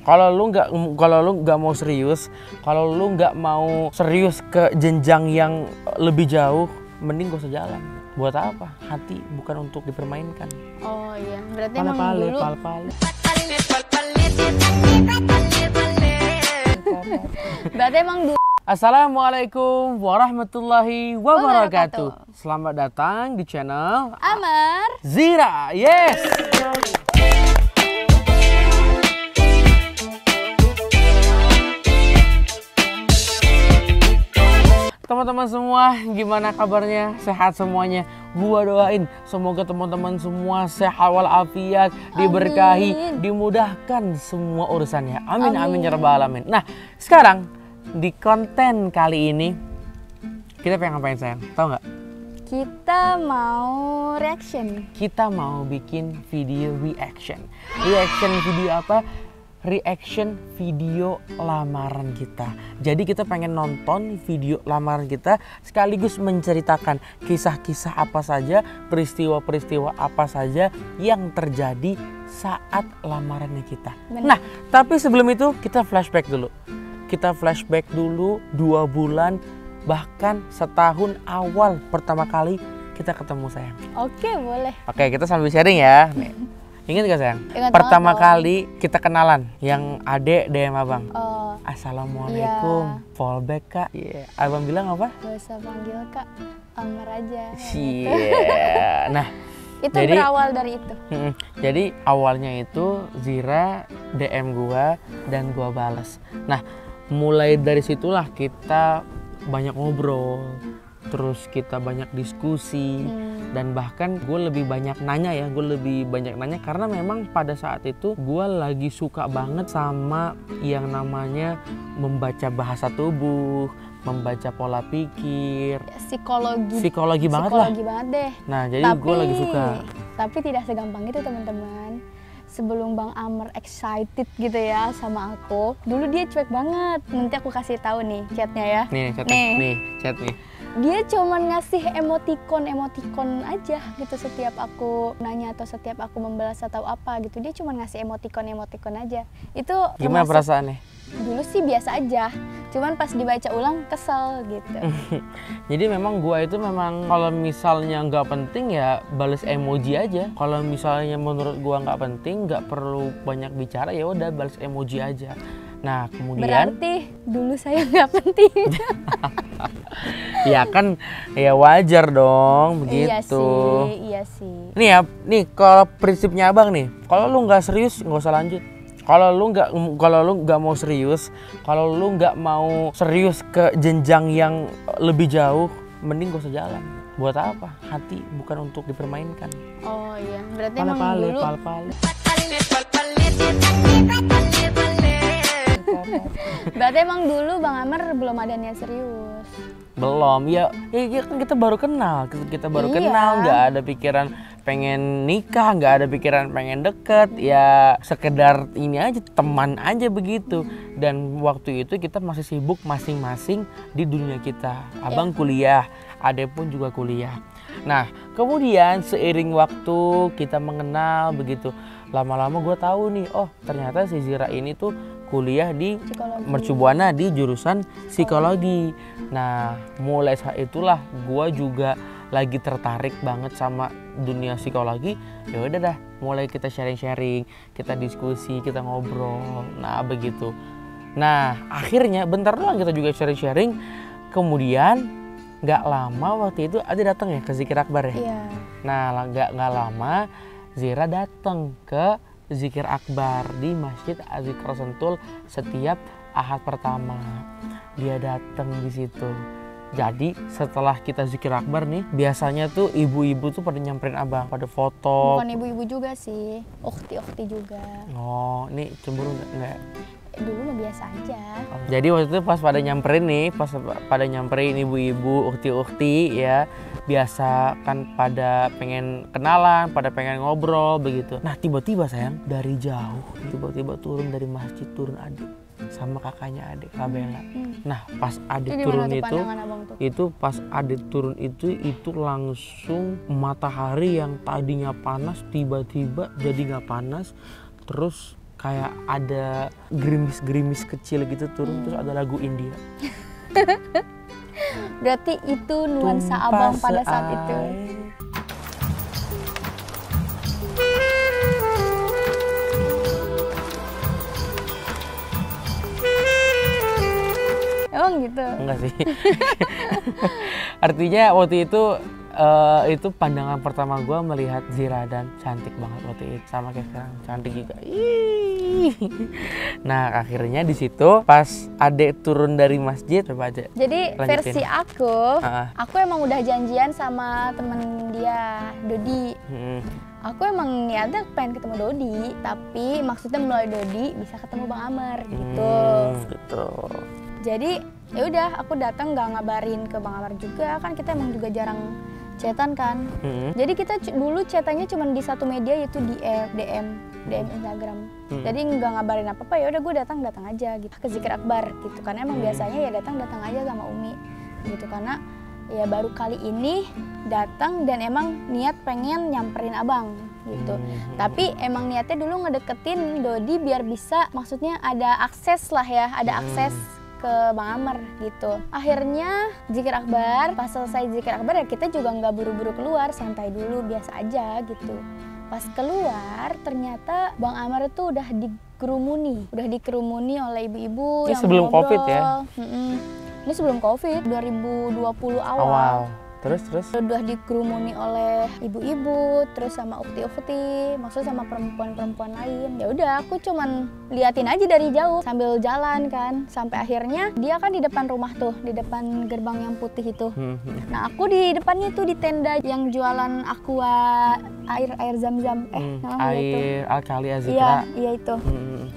Kalau lu nggak mau serius, kalau lu nggak mau serius ke jenjang yang lebih jauh, mending gak usah jalan. Buat apa? Hati bukan untuk dipermainkan. Oh iya, berarti emang dulu. Berarti emang dulu. Assalamualaikum warahmatullahi wabarakatuh. Selamat datang di channel Amar Zira. Yes. Teman-teman semua, gimana kabarnya? Sehat semuanya? Gua doain semoga teman-teman semua sehat walafiat, diberkahi, dimudahkan semua urusannya. Amin, amin ya rabbal alamin. Nah, sekarang di konten kali ini kita pengen ngapain, sayang? Tahu nggak? kita mau reaction. Kita mau bikin video reaction. Reaction video apa? Reaction video lamaran kita. Jadi kita pengen nonton video lamaran kita sekaligus menceritakan kisah-kisah apa saja, peristiwa-peristiwa apa saja yang terjadi saat lamarannya kita. Benar. Nah, tapi sebelum itu kita flashback dulu. Kita flashback dulu 2 bulan bahkan setahun awal pertama kali kita ketemu, sayang. Oke, boleh. Oke, kita sambil sharing ya. Nih. Ingat gak, sayang? Ingat pertama banget, kali kita kenalan, yang adek DM abang. Oh, Assalamualaikum, fallback kak. Yeah. Abang bilang apa? gak usah panggil kak, Amar aja. Yeah. Nah, itu jadi, berawal dari itu. Jadi awalnya itu Zira DM gua dan gua balas. Nah, mulai dari situlah kita banyak ngobrol, terus kita banyak diskusi. Dan bahkan gue lebih banyak nanya ya, karena memang pada saat itu gue lagi suka banget sama yang namanya membaca bahasa tubuh, membaca pola pikir, psikologi banget lah. Deh. Nah, jadi gue lagi suka. Tapi tidak segampang itu, teman-teman. Sebelum Bang Amar excited gitu ya sama aku, dulu dia cuek banget. Nanti aku kasih tahu nih chatnya ya. Nih, chat nih. Dia cuman ngasih emoticon aja gitu setiap aku nanya atau setiap aku membalas atau apa gitu. Dia cuman ngasih emoticon aja. Itu gimana perasaannya? Dulu sih biasa aja. Cuman pas dibaca ulang kesel gitu. Jadi memang gua itu memang kalau misalnya nggak penting ya balas emoji aja. Kalau misalnya menurut gua nggak penting, nggak perlu banyak bicara, ya udah balas emoji aja. Nah, kemudian berarti dulu saya nggak penting. Ya kan, ya wajar dong begitu. Iya sih. Nih ya, kalau prinsipnya abang nih, kalau lu nggak serius nggak usah lanjut. Kalau lu nggak mau serius, kalau lu nggak mau serius ke jenjang yang lebih jauh, mending gak usah jalan. Buat apa? Hati bukan untuk dipermainkan. Oh iya, berarti emang dulu. Berarti emang dulu Bang Amar belum ada niat serius. Belum, ya kan kita baru kenal, nggak ada pikiran pengen nikah, nggak ada pikiran pengen deket, ya sekedar ini aja, teman aja begitu. Dan waktu itu kita masih sibuk masing-masing di dunia kita. Abang kuliah, adek pun juga kuliah. Nah, kemudian seiring waktu kita mengenal begitu, lama-lama gue tahu nih, oh ternyata si Zira ini tuh kuliah di Mercubuana di jurusan psikologi. Nah, mulai saat itulah gue juga lagi tertarik banget sama dunia psikologi. Ya udah dah, mulai kita sharing-sharing, kita diskusi, kita ngobrol. Nah, begitu. Nah, akhirnya bentar doang kita juga sharing-sharing. Kemudian nggak lama waktu itu ada datang ya ke Zikir Akbar ya. Iya. Nah, nggak lama Zira datang ke Zikir Akbar di Masjid Az-Zikra Sentul setiap Ahad pertama. Dia datang di situ. Jadi setelah kita Zikir Akbar nih, biasanya tuh ibu-ibu tuh pada nyamperin abang, pada foto. Bukan ibu-ibu juga sih, ukhti-ukhti juga. Oh, ini cemburu nggak? Dulu mah biasa aja. Jadi waktu itu pas pada nyamperin ibu-ibu, ukhti-ukhti ya, biasa kan pada pengen kenalan, pada pengen ngobrol begitu. Nah, tiba-tiba sayang dari jauh, tiba-tiba turun dari masjid, turun adik sama kakaknya adik, Kak Bella. Nah, pas adik turun itu langsung matahari yang tadinya panas tiba-tiba jadi nggak panas, terus kayak ada gerimis-gerimis kecil gitu turun, terus ada lagu India. Berarti itu nuansa abang pada saat itu. Emang gitu? Enggak sih. Artinya waktu itu pandangan pertama gue melihat Zira, dan cantik banget waktu itu, sama kayak sekarang, cantik juga. Nah akhirnya di situ pas adek turun dari masjid, coba aja. Jadi lanjutin. Versi aku emang udah janjian sama temen dia, Dodi. Aku emang niatnya pengen ketemu Dodi, tapi maksudnya melalui Dodi bisa ketemu Bang Amer gitu. Betul. Jadi ya udah aku datang nggak ngabarin ke Bang Amer juga, kan kita emang juga jarang chatan kan. Jadi kita dulu chatannya cuma di satu media, yaitu di DM Instagram. Jadi nggak ngabarin apa-apa, ya udah gue datang aja gitu ke Zikir Akbar gitu. Karena emang biasanya ya datang aja sama Umi gitu, karena ya baru kali ini datang dan emang niat pengen nyamperin abang gitu. Tapi emang niatnya dulu ngedeketin Dodi biar bisa, maksudnya ada akses lah ya, ada akses ke Bang Amer gitu. Akhirnya Zikir Akbar, pas selesai Zikir Akbar ya kita juga nggak buru-buru keluar, santai dulu, biasa aja gitu. Pas keluar ternyata Bang Amer itu udah dikerumuni oleh ibu-ibu yang sebelum ngobrol. Covid ya? Ini sebelum Covid, 2020 awal. Terus Udah dikerumuni oleh ibu-ibu, terus sama ukti-ukti, maksudnya sama perempuan-perempuan lain. Ya udah, aku cuman liatin aja dari jauh sambil jalan kan, sampai akhirnya dia kan di depan rumah tuh, di depan gerbang yang putih itu. Nah aku di depannya tuh di tenda yang jualan aqua, air zam-zam, air alkali Azikra. Iya itu.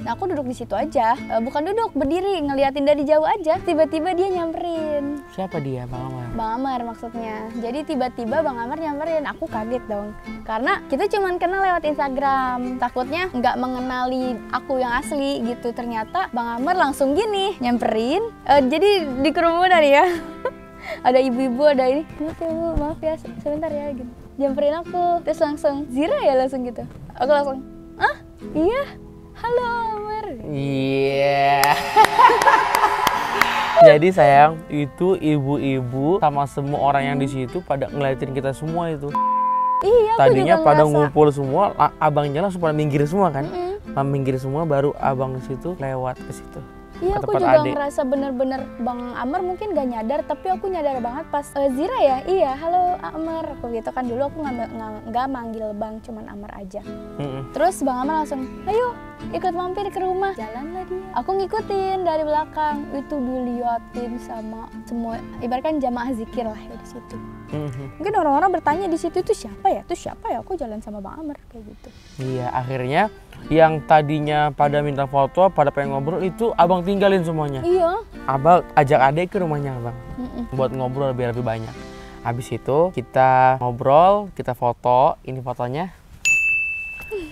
Nah aku duduk di situ aja, bukan duduk, berdiri ngeliatin dari jauh aja. Tiba-tiba dia nyamperin. Siapa dia, Bang Amer? Bang Amer maksudnya. Jadi tiba-tiba Bang Amer nyamperin, aku kaget dong. Karena kita cuman kenal lewat Instagram, takutnya nggak mengenali aku yang asli gitu. Ternyata Bang Amer langsung gini, nyamperin. Jadi di kerumunan ya, ada ibu-ibu, ada ini, maaf ya sebentar ya gitu. Nyamperin aku, terus langsung, Zira ya langsung gitu. Aku langsung, iya, halo Amer. Iya. Jadi sayang, itu ibu-ibu sama semua orang yang di situ pada ngeliatin kita semua itu. Iya, tadinya juga pada ngerasa. ngumpul semua, abangnya langsung pada minggir semua kan. Minggir semua, baru abang situ lewat ke situ. Iya, aku juga ngerasa bener-bener Bang Amer mungkin gak nyadar, tapi aku nyadar banget pas Zira ya, iya halo Amer, aku gitu kan. Dulu aku nggak manggil Bang, cuman Amer aja. Terus Bang Amer langsung, ayo ikut mampir ke rumah. Jalanlah dia. Aku ngikutin dari belakang, itu diliatin sama semua, ibaratkan jamaah zikir lah ya di situ. Mungkin orang-orang bertanya di situ, itu siapa ya? Aku jalan sama Bang Amer kayak gitu. Iya, akhirnya yang tadinya pada minta foto, pada pengen ngobrol, itu abang tinggalin semuanya. Iya. Abang ajak adek ke rumahnya abang, buat ngobrol biar lebih banyak. Habis itu kita ngobrol, kita foto, ini fotonya.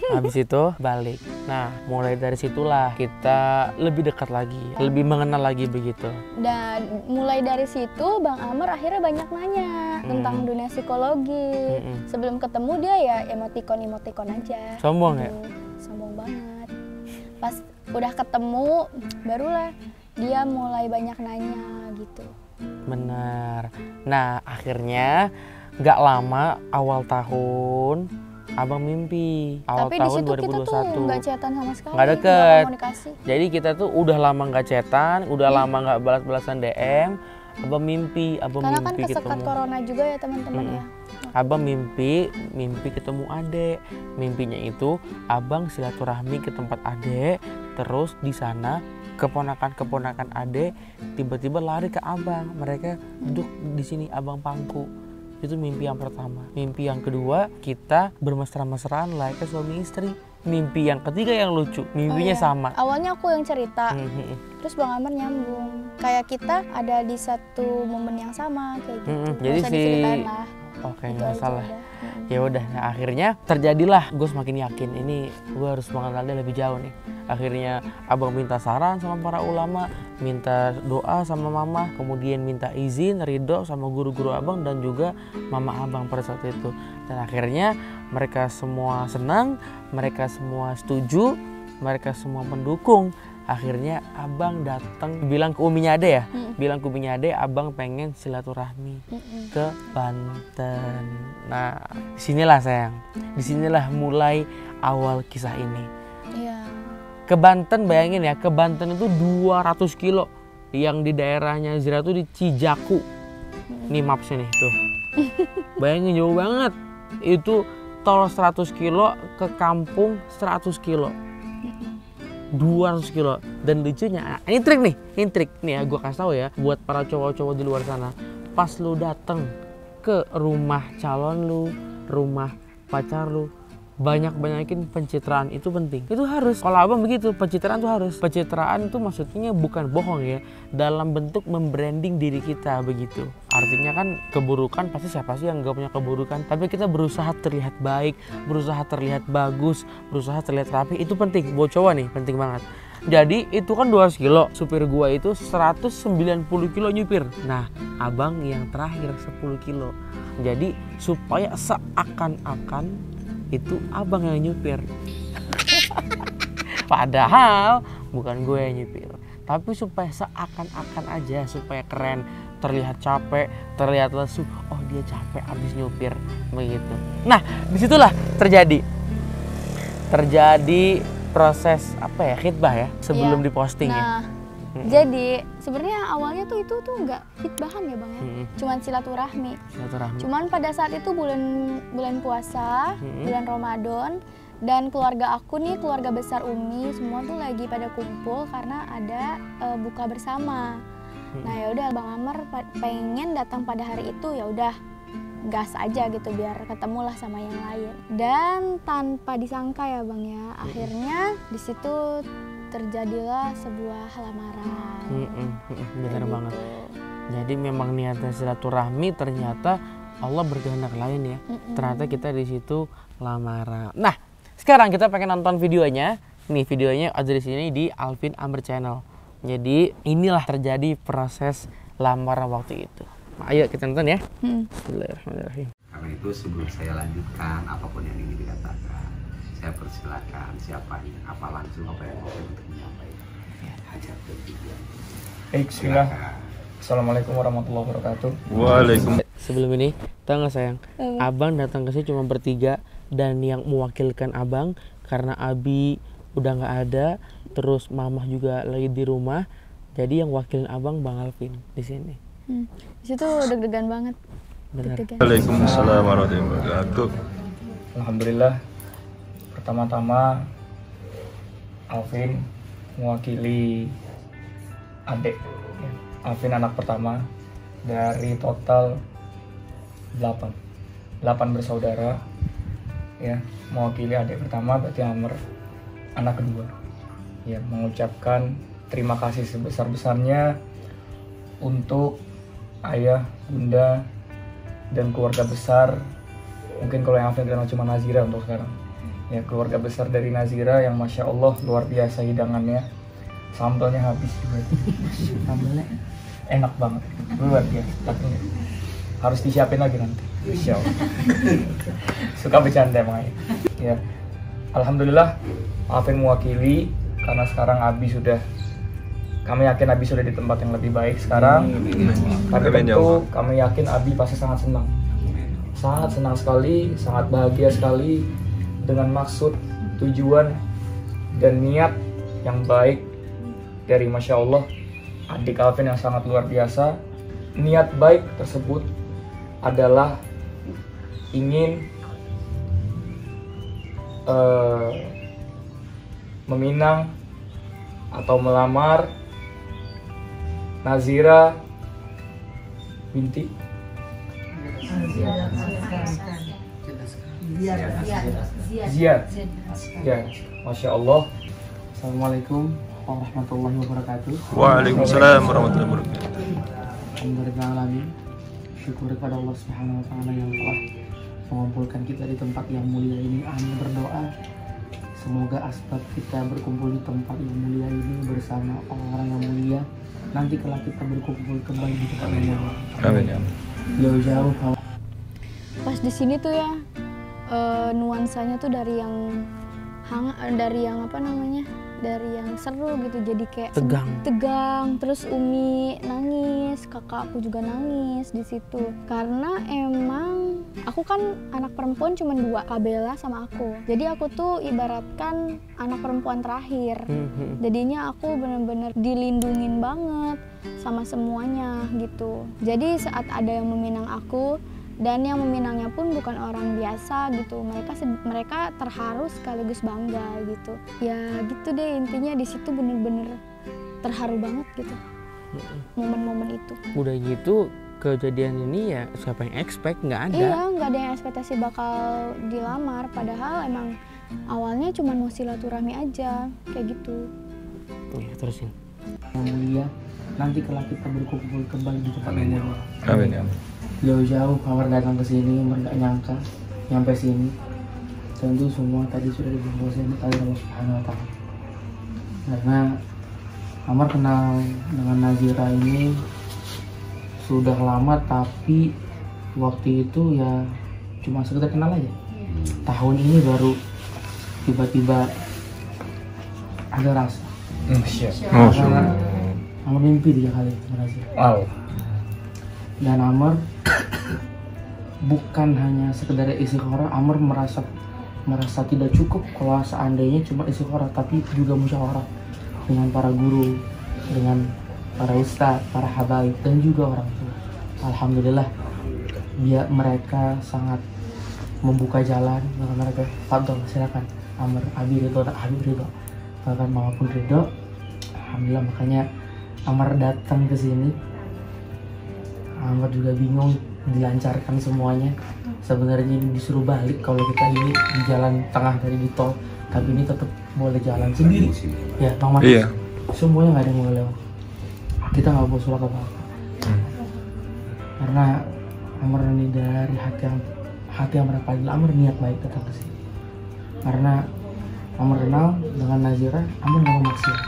Habis itu balik. Nah, mulai dari situlah kita lebih dekat lagi, lebih mengenal lagi begitu. Dan mulai dari situ Bang Amer akhirnya banyak nanya tentang dunia psikologi. Sebelum ketemu dia ya emotikon aja. Sombong ya? Sombong banget. Pas udah ketemu barulah dia mulai banyak nanya gitu. Benar. Nah, akhirnya nggak lama awal tahun abang mimpi. Awal tapi tahun 2021. Tapi di situ kita tuh nggak chatan sama sekali. Nggak deket. Komunikasi. Jadi kita tuh udah lama nggak chatan, udah lama nggak balas-balasan DM. Abang mimpi, karena kan kesekat ketemu. Corona juga ya teman-teman ya. Abang mimpi ketemu adek. Mimpinya itu abang silaturahmi ke tempat adek, terus di sana keponakan adek tiba-tiba lari ke abang. Mereka duduk di sini, abang pangku. Itu mimpi yang pertama. Mimpi yang kedua, kita bermesra-mesraan layaknya suami istri. Mimpi yang ketiga yang lucu, mimpinya sama. Awalnya aku yang cerita, terus Bang Amer nyambung. Kayak kita ada di satu momen yang sama kayak gitu. Jadi diceritain lah. Oke, nggak salah. Ya udah, nah akhirnya terjadilah. Gue semakin yakin ini gue harus mengenal dia lebih jauh nih. Akhirnya abang minta saran sama para ulama, minta doa sama mama, kemudian minta izin, ridho sama guru-guru abang dan juga mama abang pada saat itu. Dan akhirnya mereka semua senang, mereka semua setuju. mereka semua mendukung. Akhirnya abang datang bilang ke uminya Ade ya, bilang ke uminya Ade abang pengen silaturahmi ke Banten. Nah disinilah sayang, disinilah mulai awal kisah ini. Iya. Ke Banten, bayangin ya, ke Banten itu 200 kilo. Yang di daerahnya Nazira tuh di Cijaku. Nih mapsnya nih tuh. Bayangin jauh banget. Itu tol 100 kilo ke kampung 100 kilo. 200 kilo. Dan lucunya, ini trik nih ya, gue kasih tahu ya buat para cowok-cowok di luar sana. Pas lu dateng ke rumah calon lu, rumah pacar lu, banyakin pencitraan, itu penting. Itu harus. Kalau abang begitu, pencitraan tuh harus. Pencitraan itu maksudnya bukan bohong ya, dalam bentuk membranding diri kita begitu. Artinya kan keburukan pasti siapa sih yang gak punya keburukan, tapi kita berusaha terlihat baik, berusaha terlihat bagus, berusaha terlihat rapi, itu penting. Buat cowok nih, penting banget. Jadi itu kan 200 kilo, supir gua itu 190 kilo nyupir. Nah abang yang terakhir 10 kilo. Jadi supaya seakan-akan itu abang yang nyupir. Padahal bukan gue yang nyupir, tapi supaya seakan-akan aja, supaya keren, terlihat capek, terlihat lesu. Oh dia capek abis nyupir begitu. Nah disitulah terjadi proses apa ya, khitbah ya sebelum diposting ya. Jadi sebenarnya awalnya tuh itu tuh nggak khitbahan ya bang ya, cuman silaturahmi. Cuman pada saat itu bulan puasa, bulan Ramadan, dan keluarga aku nih, keluarga besar Umi semua tuh lagi pada kumpul karena ada buka bersama. Nah ya udah Bang Amar pengen datang pada hari itu, ya udah gas aja gitu biar ketemulah sama yang lain. Dan tanpa disangka ya bang ya, akhirnya di situ terjadilah sebuah lamaran. Benar banget. Jadi memang niatnya silaturahmi, ternyata Allah berkehendak lain ya. Ternyata kita di situ lamaran. Nah, sekarang kita pengen nonton videonya. Nih videonya ada di sini di Alvin Amr Channel. Jadi inilah terjadi proses lamaran waktu itu. Ayo kita nonton ya. Bismillahirrahmanirrahim. Karena itu sebelum saya lanjutkan apapun yang ingin dikatakan, saya persilakan siapa yang apa langsung apa yang mau untuk menyampaikan hajat dan tujuan. Bismillah. Assalamualaikum warahmatullahi wabarakatuh. Waalaikumsalam. Sebelum ini, tahu nggak sayang? Abang datang ke sini cuma bertiga, dan yang mewakilkan abang karena Abi udah nggak ada, terus Mamah juga lagi di rumah, jadi yang wakilin abang Bang Alvin di sini. Di situ deg-degan banget. Waalaikumsalam warahmatullahi wabarakatuh. Alhamdulillah. Pertama-tama Alvin mewakili adik. Alvin anak pertama dari total 8 bersaudara. Ya, mewakili adik pertama berarti Amr anak kedua. Ya, mengucapkan terima kasih sebesar-besarnya untuk ayah, bunda, dan keluarga besar. Mungkin kalau yang Alvin kenal cuma Nazira untuk sekarang. Ya, keluarga besar dari Nazira yang Masya Allah luar biasa hidangannya. Sambelnya habis juga. Sambelnya enak banget, luar biasa. Harus disiapin lagi nanti, Insya Allah. Suka bercanda emang ya. Alhamdulillah Alvin mewakili karena sekarang Abi sudah, kami yakin Abi sudah di tempat yang lebih baik sekarang. Tapi tentu kami yakin Abi pasti sangat senang. Sangat senang sekali, sangat bahagia sekali dengan maksud, tujuan, dan niat yang baik dari Masya Allah adik Alvin yang sangat luar biasa. Niat baik tersebut adalah ingin meminang atau melamar Nazira binti Ziyad. Ya, Masya Allah. Assalamualaikum warahmatullahi wabarakatuh. Waalaikumsalam warahmatullahi wabarakatuh. Alhamdulillah, syukur kepada Allah Subhanahu wa Ta'ala yang telah mengumpulkan kita di tempat yang mulia ini. Amin, berdoa semoga asbab kita berkumpul di tempat yang mulia ini bersama orang-orang yang mulia, nanti kalau kita berkumpul kembali di tempat yang mulia. Amin. Jauh-jauh Pas di sini tuh ya nuansanya tuh dari yang dari yang apa namanya, dari yang seru gitu jadi kayak Tegang. Terus Umi nangis, kakakku juga nangis di situ karena emang aku kan anak perempuan cuma 2, Kak Bella sama aku. Jadi aku tuh ibaratkan anak perempuan terakhir. Jadinya aku bener-bener dilindungin banget sama semuanya gitu. Jadi saat ada yang meminang aku, dan yang meminangnya pun bukan orang biasa gitu, mereka terharu sekaligus bangga gitu. Ya gitu deh, intinya di situ bener-bener terharu banget gitu momen-momen itu. Udah gitu kejadian ini ya siapa yang expect, nggak ada. Iya, nggak ada yang ekspektasi bakal dilamar, padahal emang awalnya cuma mau silaturahmi aja kayak gitu. Ya, terusin. Yang mulia, nanti kalau kita berkumpul kembali di tempat Amin ya yang Allah. mulia. Amin ya. Jauh-jauh Amar datang ke sini, Amar nggak nyangka nyampe sini. Tentu semua tadi sudah diberkati oleh Allah Subhanahu Wa Taala. Karena Amar kenal dengan Nazira ini sudah lama, tapi waktu itu ya cuma sekedar kenal aja. Tahun ini baru tiba-tiba ada rasa. Karena Amar mimpi 3 kali sama Nazira. Wow. Dan Amar bukan hanya sekedar istikharah, Amar merasa tidak cukup kalau seandainya cuma istikharah, tapi juga musyawarah dengan para guru, dengan para ustadz, para habaib, dan juga orang tua. Alhamdulillah, mereka sangat membuka jalan. Maka mereka, Fadol, silakan Amar, Abi ridho, Habib ridho, bahkan mama pun ridho. Alhamdulillah, makanya Amar datang ke sini. Amar juga bingung dilancarkan semuanya. Sebenarnya disuruh balik kalau kita ini di jalan tengah dari di tol, tapi ini tetap boleh jalan sendiri. Ya, Bang Mas. Iya. Semuanya nggak ada yang boleh lewat. Kita nggak bawa surat apa-apa. Karena Amar ini dari hati yang paling Amar niat baik datang ke sini. Karena Amar kenal dengan Nazira, Amar nggak mau maksiat.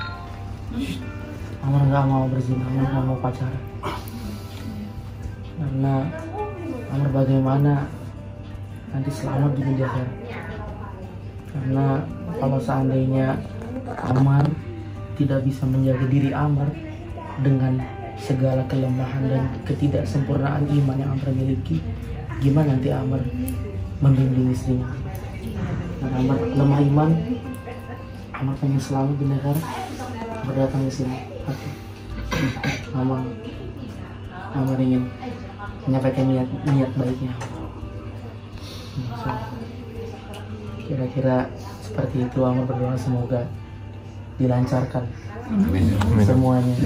Amar nggak mau berzina, Amar nggak mau pacaran. Karena Amar bagaimana nanti selamat di media akhirat. Karena kalau seandainya Amar tidak bisa menjaga diri Amar dengan segala kelemahan dan ketidaksempurnaan iman yang Amar miliki, gimana nanti Amar membimbing istrinya? Dan Amar lemah iman, Amar pengen selalu di negara, Amar datang ke sini. Amar ingin menyampaikan niat baiknya. So, kira-kira seperti itu. Amar berdoa semoga dilancarkan semuanya.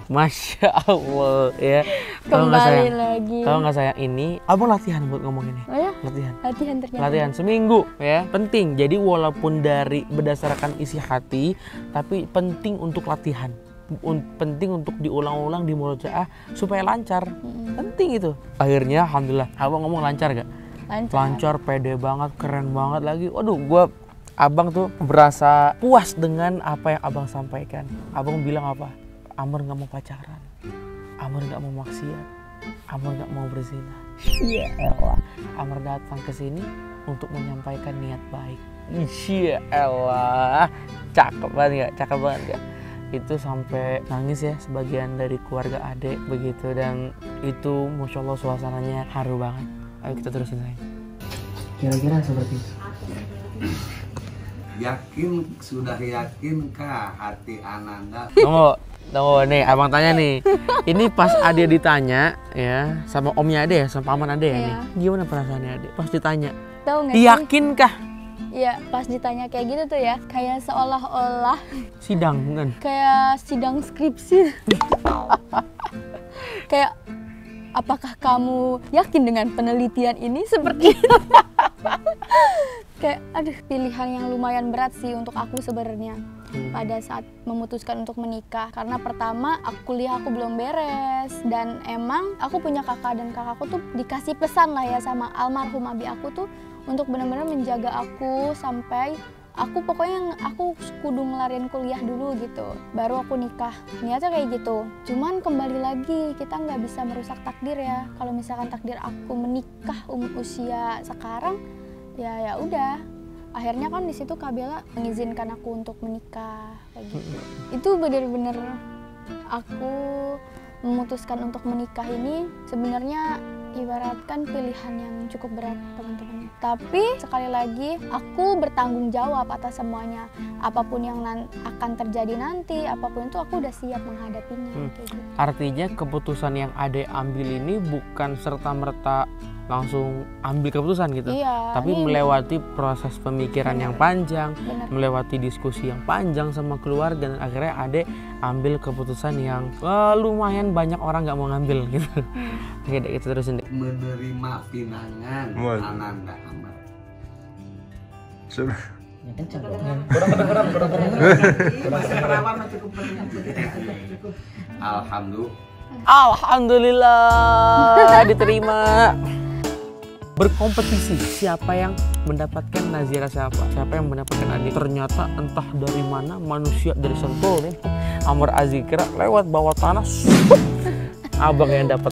Masya Allah ya. Tahu nggak Kembali sayang? lagi. Tahu nggak sayang, ini abang latihan buat ngomong ini. Oh ya? Latihan Latihan seminggu ya, penting. Jadi walaupun dari berdasarkan isi hati, tapi penting untuk latihan, penting untuk diulang-ulang di murojaah supaya lancar. Penting itu. Akhirnya alhamdulillah abang ngomong lancar gak? Lancar, pede banget, keren banget lagi. Waduh, abang tuh berasa puas dengan apa yang abang sampaikan. Abang bilang apa? Amar nggak mau pacaran, Amar nggak mau maksiat, Amar nggak mau berzina. Iya Allah. Amar datang ke sini untuk menyampaikan niat baik. Insya Allah. Cakep banget nggak? Itu sampai nangis ya sebagian dari keluarga adek begitu, dan itu masya Allah suasananya haru banget. Ayo kita terusin sayang. Kira-kira seperti itu. Sudah yakinkah hati Ananda? Tunggu nih, abang tanya nih. Ini pas Ade ditanya ya sama omnya Ade ya, sama paman Ade ya nih. Gimana perasaannya Ade pas ditanya? Tahu nggak sih? Yakinkah? Iya, pas ditanya kayak gitu tuh ya, kayak seolah-olah Sidang kan? kayak sidang skripsi. Kayak, apakah kamu yakin dengan penelitian ini? Seperti itu. Kayak, aduh, pilihan yang lumayan berat sih untuk aku sebenarnya pada saat memutuskan untuk menikah. Karena pertama, kuliah aku belum beres, dan emang aku punya kakak, dan kakakku tuh dikasih pesan lah ya sama almarhum abi aku tuh untuk benar-benar menjaga aku sampai pokoknya aku kudu ngelarin kuliah dulu gitu, baru aku nikah. Niatnya kayak gitu. Cuman kembali lagi, kita nggak bisa merusak takdir ya. Kalau misalkan takdir aku menikah usia sekarang, ya udah. Akhirnya kan di situ Kak Bella mengizinkan aku untuk menikah kayak gitu. Itu benar-benar aku memutuskan untuk menikah ini sebenarnya ibaratkan pilihan yang cukup berat teman-teman. Tapi sekali lagi aku bertanggung jawab atas semuanya. Apapun yang akan terjadi nanti, apapun itu aku udah siap menghadapinya. Kayak gitu. Artinya keputusan yang Ade ambil ini bukan serta-merta langsung ambil keputusan gitu, Iya, tapi melewati proses pemikiran yang panjang, Bener. melewati diskusi yang panjang sama keluarga, dan akhirnya Ade ambil keputusan yang lumayan banyak orang nggak mau ngambil gitu. Oke, deh, kita terusin deh. Menerima pinangan Waduh. Ananda Amar. Ya kenceng dong. Kurang kedengeran. Alhamdulillah diterima. Berkompetisi siapa yang mendapatkan Nazira, siapa yang mendapatkan Ade. Ternyata entah dari mana manusia dari Sentul nih, Amr Azikra lewat bawah tanah, abang yang dapat